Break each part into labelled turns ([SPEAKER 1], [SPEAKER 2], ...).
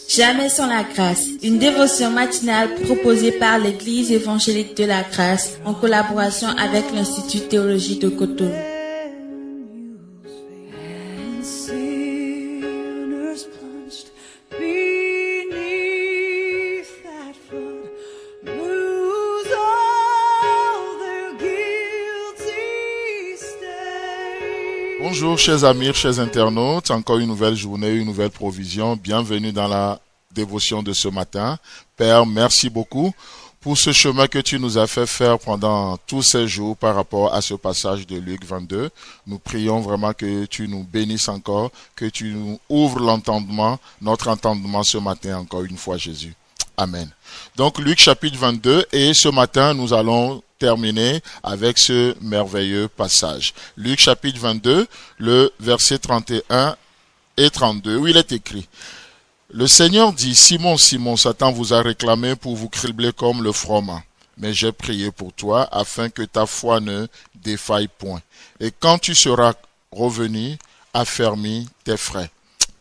[SPEAKER 1] Jamais sans la grâce, une dévotion matinale proposée par l'Église évangélique de la grâce en collaboration avec l'Institut théologique de Cotonou.
[SPEAKER 2] Bonjour chers amis, chers internautes, encore une nouvelle journée, une nouvelle provision. Bienvenue dans la dévotion de ce matin. Père, merci beaucoup pour ce chemin que tu nous as fait faire pendant tous ces jours par rapport à ce passage de Luc 22. Nous prions vraiment que tu nous bénisses encore, que tu nous ouvres l'entendement, notre entendement ce matin encore une fois Jésus. Amen. Donc Luc chapitre 22 et ce matin nous allons terminer avec ce merveilleux passage. Luc chapitre 22, le verset 31 et 32, où il est écrit: Le Seigneur dit, Simon, Simon, Satan vous a réclamé pour vous cribler comme le froment. Mais j'ai prié pour toi afin que ta foi ne défaille point. Et quand tu seras revenu, affermis tes frais.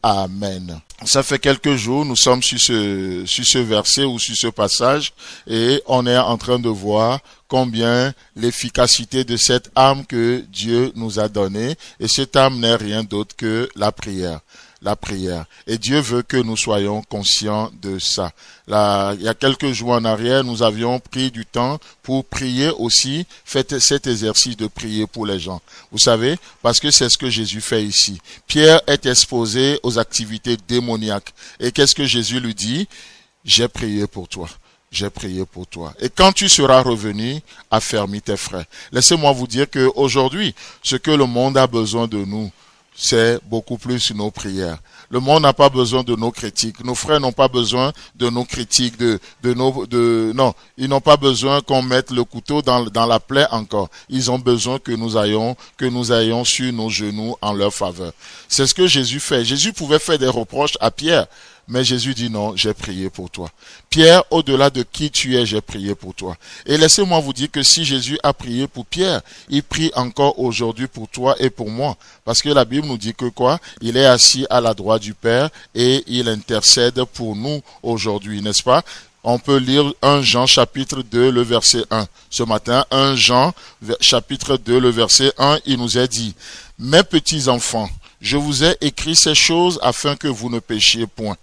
[SPEAKER 2] Amen. Ça fait quelques jours, nous sommes sur ce verset ou sur ce passage et on est en train de voir combien l'efficacité de cette âme que Dieu nous a donnée, et cette âme n'est rien d'autre que la prière. La prière. Et Dieu veut que nous soyons conscients de ça. Là, il y a quelques jours en arrière, nous avions pris du temps pour prier aussi. Faites cet exercice de prier pour les gens. Vous savez, parce que c'est ce que Jésus fait ici. Pierre est exposé aux activités démoniaques. Et qu'est-ce que Jésus lui dit? J'ai prié pour toi. J'ai prié pour toi. Et quand tu seras revenu, affermis tes frères. Laissez-moi vous dire que aujourd'hui, ce que le monde a besoin de nous, c'est beaucoup plus nos prières. Le monde n'a pas besoin de nos critiques. Nos frères n'ont pas besoin de nos critiques, non, ils n'ont pas besoin qu'on mette le couteau dans la plaie encore. Ils ont besoin que nous ayons sur nos genoux en leur faveur. C'est ce que Jésus fait. Jésus pouvait faire des reproches à Pierre. Mais Jésus dit non, j'ai prié pour toi. Pierre, au-delà de qui tu es, j'ai prié pour toi. Et laissez-moi vous dire que si Jésus a prié pour Pierre, il prie encore aujourd'hui pour toi et pour moi. Parce que la Bible nous dit que quoi? Il est assis à la droite du Père et il intercède pour nous aujourd'hui, n'est-ce pas? On peut lire 1 Jean chapitre 2, le verset 1. Ce matin, 1 Jean chapitre 2, le verset 1, il nous est dit: Mes petits enfants, je vous ai écrit ces choses afin que vous ne péchiez point.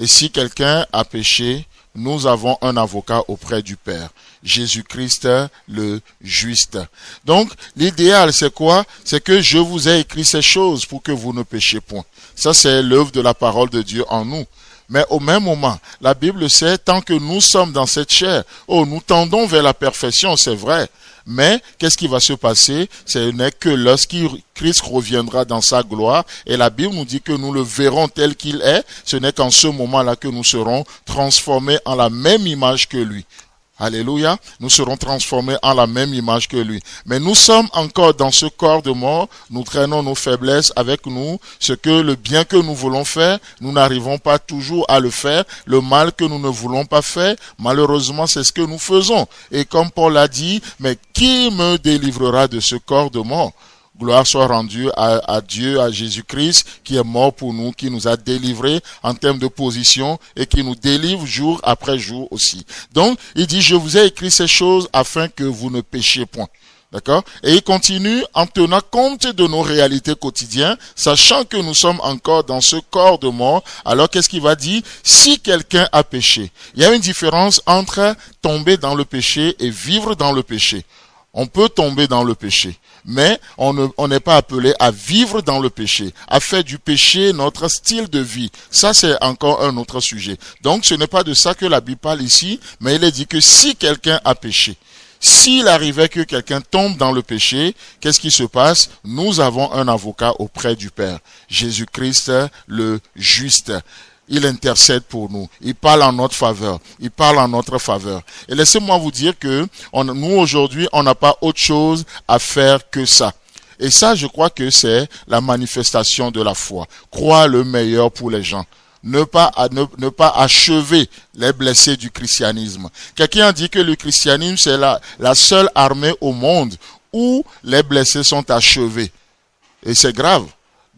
[SPEAKER 2] Et si quelqu'un a péché, nous avons un avocat auprès du Père, Jésus-Christ le juste. Donc, l'idéal, c'est quoi? C'est que je vous ai écrit ces choses pour que vous ne péchiez point. Ça, c'est l'œuvre de la parole de Dieu en nous. Mais au même moment, la Bible sait, tant que nous sommes dans cette chair, nous tendons vers la perfection, c'est vrai. Mais, qu'est-ce qui va se passer? Ce n'est que lorsqu'il Christ reviendra dans sa gloire, et la Bible nous dit que nous le verrons tel qu'il est, ce n'est qu'en ce moment-là que nous serons transformés en la même image que lui. Alléluia, nous serons transformés en la même image que lui. Mais nous sommes encore dans ce corps de mort, nous traînons nos faiblesses avec nous, ce que le bien que nous voulons faire, nous n'arrivons pas toujours à le faire. Le mal que nous ne voulons pas faire, malheureusement, c'est ce que nous faisons. Et comme Paul a dit, mais qui me délivrera de ce corps de mort? Gloire soit rendue à Dieu, à Jésus-Christ, qui est mort pour nous, qui nous a délivrés en termes de position et qui nous délivre jour après jour aussi. Donc, il dit, je vous ai écrit ces choses afin que vous ne péchiez point. D'accord? Et il continue en tenant compte de nos réalités quotidiennes, sachant que nous sommes encore dans ce corps de mort. Alors, qu'est-ce qu'il va dire? Si quelqu'un a péché. Il y a une différence entre tomber dans le péché et vivre dans le péché. On peut tomber dans le péché, mais on n'est pas appelé à vivre dans le péché, à faire du péché notre style de vie. Ça, c'est encore un autre sujet. Donc, ce n'est pas de ça que la Bible parle ici, mais il est dit que si quelqu'un a péché, s'il arrivait que quelqu'un tombe dans le péché, qu'est-ce qui se passe? Nous avons un avocat auprès du Père, Jésus-Christ le juste. Il intercède pour nous. Il parle en notre faveur. Il parle en notre faveur. Et laissez-moi vous dire que nous aujourd'hui, on n'a pas autre chose à faire que ça. Et ça, je crois que c'est la manifestation de la foi. Croire le meilleur pour les gens. Ne pas achever les blessés du christianisme. Quelqu'un a dit que le christianisme, c'est la seule armée au monde où les blessés sont achevés. Et c'est grave.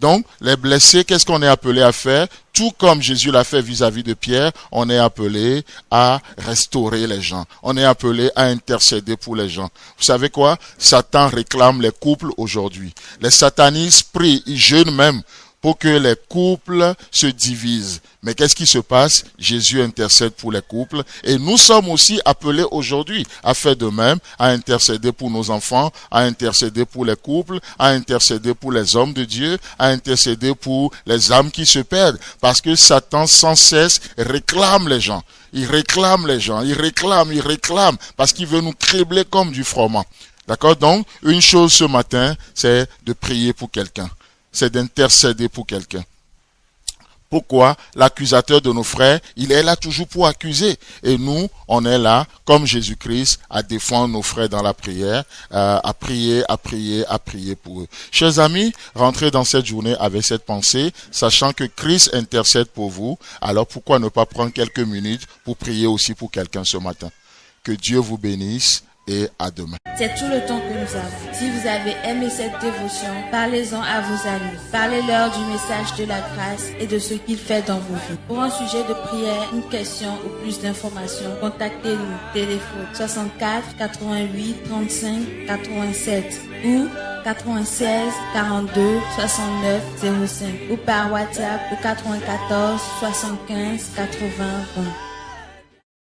[SPEAKER 2] Donc, les blessés, qu'est-ce qu'on est appelé à faire? Tout comme Jésus l'a fait vis-à-vis de Pierre, on est appelé à restaurer les gens. On est appelé à intercéder pour les gens. Vous savez quoi? Satan réclame les couples aujourd'hui. Les satanistes prient, ils jeûnent même pour que les couples se divisent. Mais qu'est-ce qui se passe? Jésus intercède pour les couples et nous sommes aussi appelés aujourd'hui à faire de même, à intercéder pour nos enfants, à intercéder pour les couples, à intercéder pour les hommes de Dieu, à intercéder pour les âmes qui se perdent. Parce que Satan sans cesse réclame les gens. Il réclame les gens, il réclame parce qu'il veut nous cribler comme du froment. D'accord? Donc, une chose ce matin, c'est de prier pour quelqu'un. C'est d'intercéder pour quelqu'un. Pourquoi? L'accusateur de nos frères, il est là toujours pour accuser. Et nous, on est là, comme Jésus-Christ, à défendre nos frères dans la prière, à prier pour eux. Chers amis, rentrez dans cette journée avec cette pensée, sachant que Christ intercède pour vous. Alors pourquoi ne pas prendre quelques minutes pour prier aussi pour quelqu'un ce matin? Que Dieu vous bénisse. Et à demain.
[SPEAKER 1] C'est tout le temps que nous avons. Si vous avez aimé cette dévotion, parlez-en à vos amis. Parlez-leur du message de la grâce et de ce qu'il fait dans vos vies. Pour un sujet de prière, une question ou plus d'informations, contactez-nous. Téléphone 64 88 35 87 ou 96 42 69 05 ou par WhatsApp au 94 75 80 20.